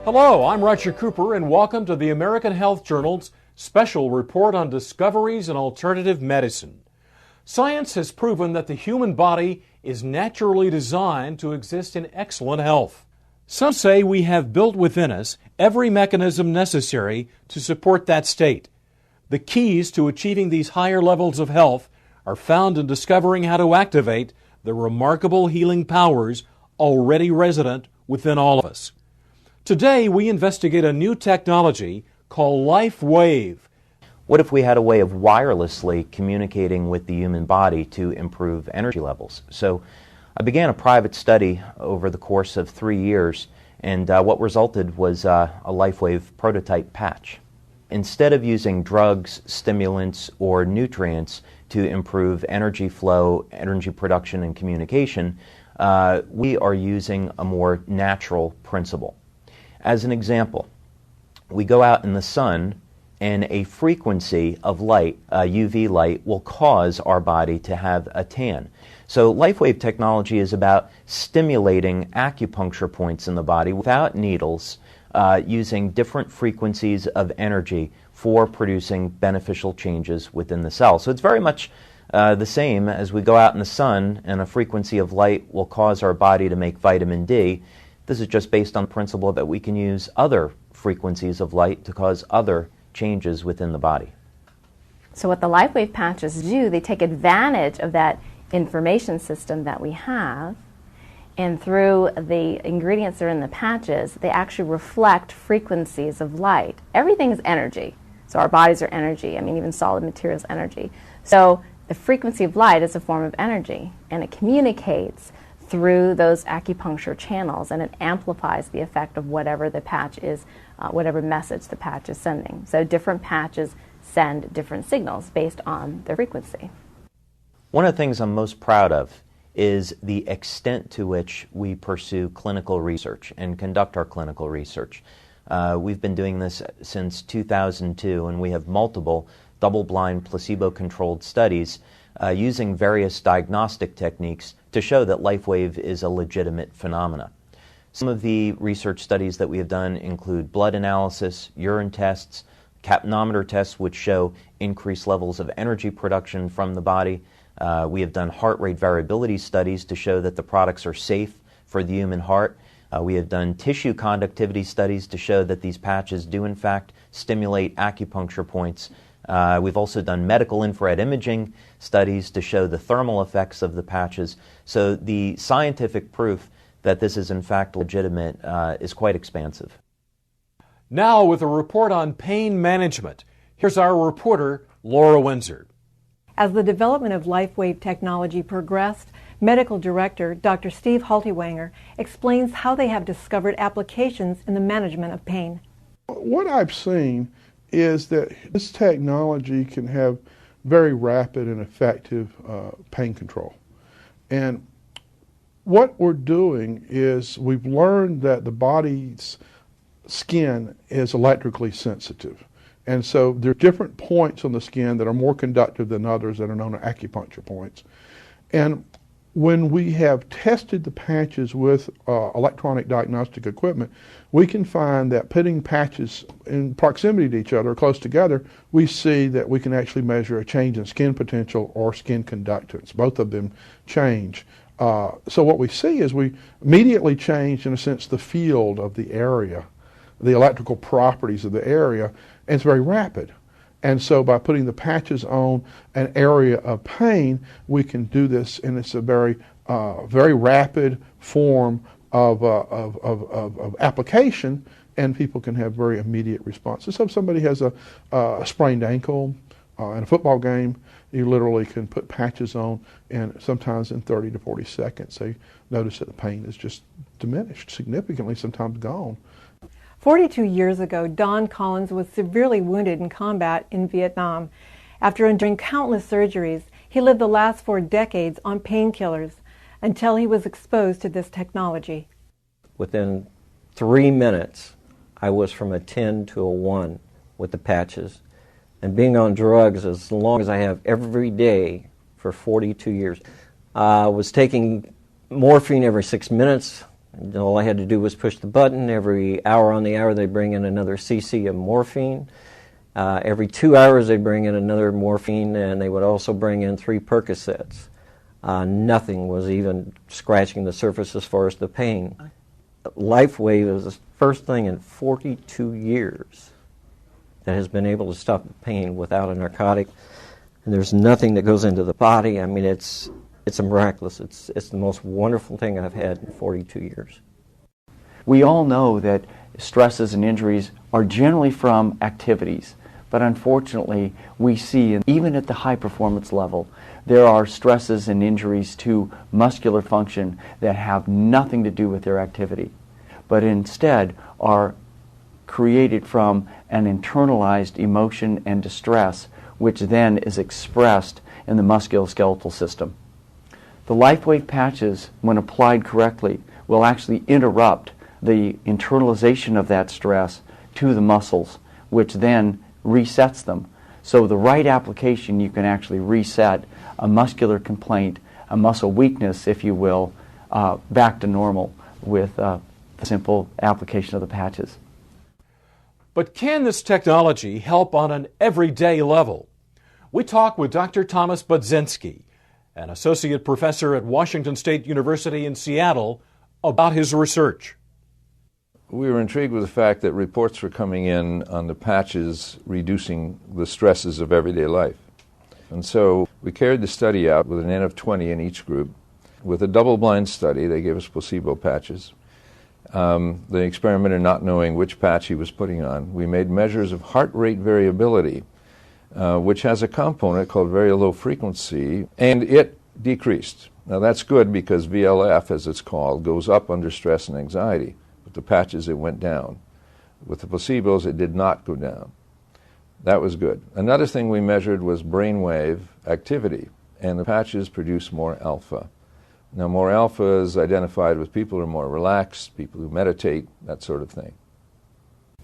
Hello, I'm Roger Cooper, and welcome to the American Health Journal's special report on discoveries in alternative medicine. Science has proven that the human body is naturally designed to exist in excellent health. Some say we have built within us every mechanism necessary to support that state. The keys to achieving these higher levels of health are found in discovering how to activate the remarkable healing powers already resident within all of us. Today, we investigate a new technology called Lifewave. What if we had a way of wirelessly communicating with the human body to improve energy levels? So I began a private study over the course of 3 years, and what resulted was a Lifewave prototype patch. Instead of using drugs, stimulants, or nutrients to improve energy flow, energy production, and communication, we are using a more natural principle. As an example, we go out in the sun and a frequency of light, UV light, will cause our body to have a tan. So Lifewave technology is about stimulating acupuncture points in the body without needles, using different frequencies of energy for producing beneficial changes within the cell. So it's very much the same as we go out in the sun and a frequency of light will cause our body to make vitamin D. This is just based on the principle that we can use other frequencies of light to cause other changes within the body. So what the Lifewave patches do, they take advantage of that information system that we have, and through the ingredients that are in the patches, they actually reflect frequencies of light. Everything is energy. So our bodies are energy. I mean, even solid materials energy. So the frequency of light is a form of energy, and it communicates through those acupuncture channels, and it amplifies the effect of whatever the patch is, whatever message the patch is sending. So different patches send different signals based on their frequency. One of the things I'm most proud of is the extent to which we pursue clinical research and conduct our clinical research. We've been doing this since 2002, and we have multiple double-blind, placebo-controlled studies using various diagnostic techniques to show that Lifewave is a legitimate phenomena. Some of the research studies that we have done include blood analysis, urine tests, capnometer tests which show increased levels of energy production from the body. We have done heart rate variability studies to show that the products are safe for the human heart. We have done tissue conductivity studies to show that these patches do in fact stimulate acupuncture points. We've also done medical infrared imaging studies to show the thermal effects of the patches. So the scientific proof that this is in fact legitimate is quite expansive. Now with a report on pain management, here's our reporter, Laura Windsor. As the development of Lifewave technology progressed, Medical Director Dr. Steve Haltiwanger explains how they have discovered applications in the management of pain. What I've seen is that this technology can have very rapid and effective pain control. And what we're doing is we've learned that the body's skin is electrically sensitive. And so there are different points on the skin that are more conductive than others that are known as acupuncture points. And when we have tested the patches with electronic diagnostic equipment, we can find that putting patches in proximity to each other, close together, we see that we can actually measure a change in skin potential or skin conductance. Both of them change. So what we see is we immediately change, in a sense, the field of the area, the electrical properties of the area, and it's very rapid. And so by putting the patches on an area of pain, we can do this, and it's a very rapid form of application, and people can have very immediate responses. So if somebody has a sprained ankle in a football game, you literally can put patches on, and sometimes in 30 to 40 seconds, they notice that the pain is just diminished significantly, sometimes gone. 42 years ago, Don Collins was severely wounded in combat in Vietnam. After enduring countless surgeries, he lived the last 4 decades on painkillers until he was exposed to this technology. Within 3 minutes, I was from a 10 to a 1 with the patches. And being on drugs as long as I have every day for 42 years, I was taking morphine every 6 minutes, And all I had to do was push the button. Every hour on the hour, they bring in another cc of morphine. Every 2 hours, they bring in another morphine, and they would also bring in 3 Percocets. Nothing was even scratching the surface as far as the pain. Lifewave is the first thing in 42 years that has been able to stop the pain without a narcotic. And there's nothing that goes into the body. I mean, it's a miraculous. It's the most wonderful thing I've had in 42 years. We all know that stresses and injuries are generally from activities, but unfortunately we see, even at the high performance level, there are stresses and injuries to muscular function that have nothing to do with their activity, but instead are created from an internalized emotion and distress, which then is expressed in the musculoskeletal system. The Lifewave patches, when applied correctly, will actually interrupt the internalization of that stress to the muscles, which then resets them. So the right application, you can actually reset a muscular complaint, a muscle weakness, if you will, back to normal with the simple application of the patches. But can this technology help on an everyday level? We talk with Dr. Thomas Budzinski, an associate professor at Washington State University in Seattle, about his research. We were intrigued with the fact that reports were coming in on the patches reducing the stresses of everyday life. And so we carried the study out with an N of 20 in each group. With a double-blind study, they gave us placebo patches. The experimenter not knowing which patch he was putting on. We made measures of heart rate variability, which has a component called very low frequency, and it decreased. Now that's good because VLF, as it's called, goes up under stress and anxiety. With the patches, it went down. With the placebos, it did not go down. That was good. Another thing we measured was brainwave activity, and the patches produce more alpha. Now, more alpha is identified with people who are more relaxed, people who meditate, that sort of thing.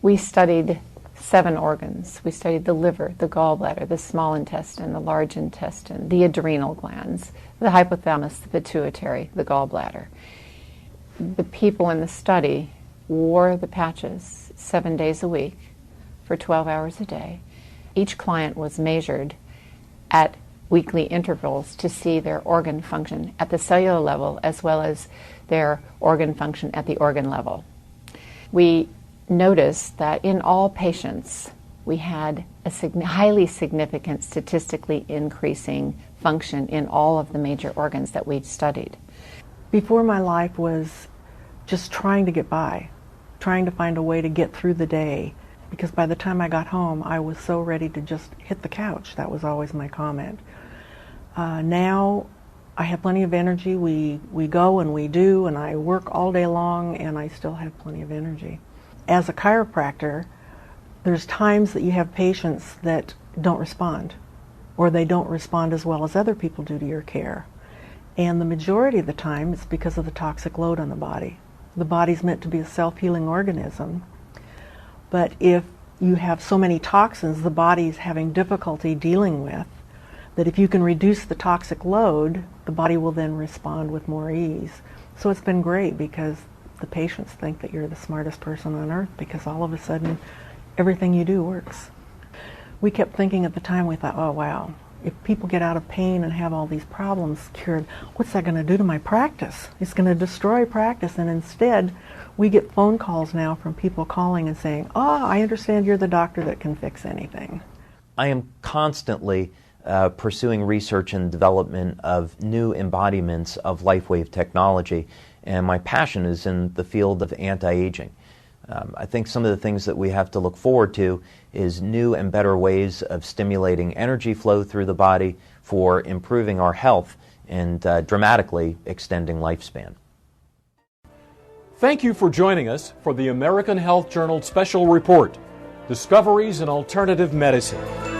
We studied 7 organs. We studied the liver, the gallbladder, the small intestine, the large intestine, the adrenal glands, the hypothalamus, the pituitary, the gallbladder. The people in the study wore the patches 7 days a week for 12 hours a day. Each client was measured at weekly intervals to see their organ function at the cellular level as well as their organ function at the organ level. We noticed that in all patients we had a highly significant statistically increasing function in all of the major organs that we'd studied. Before, my life was just trying to get by, trying to find a way to get through the day, because by the time I got home I was so ready to just hit the couch. That was always my comment. Now I have plenty of energy. We go and we do, and I work all day long, and I still have plenty of energy. As a chiropractor, there's times that you have patients that don't respond, or they don't respond as well as other people do to your care. And the majority of the time it's because of the toxic load on the body. The body's meant to be a self-healing organism, but if you have so many toxins the body's having difficulty dealing with, that if you can reduce the toxic load, the body will then respond with more ease. So it's been great because the patients think that you're the smartest person on earth because all of a sudden everything you do works. We kept thinking at the time, we thought, oh wow, if people get out of pain and have all these problems cured, what's that going to do to my practice? It's going to destroy practice. And instead, we get phone calls now from people calling and saying, oh, I understand you're the doctor that can fix anything. I am constantly pursuing research and development of new embodiments of Lifewave technology, and my passion is in the field of anti-aging. I think some of the things that we have to look forward to is new and better ways of stimulating energy flow through the body for improving our health and dramatically extending lifespan. Thank you for joining us for the American Health Journal Special Report, Discoveries in Alternative Medicine.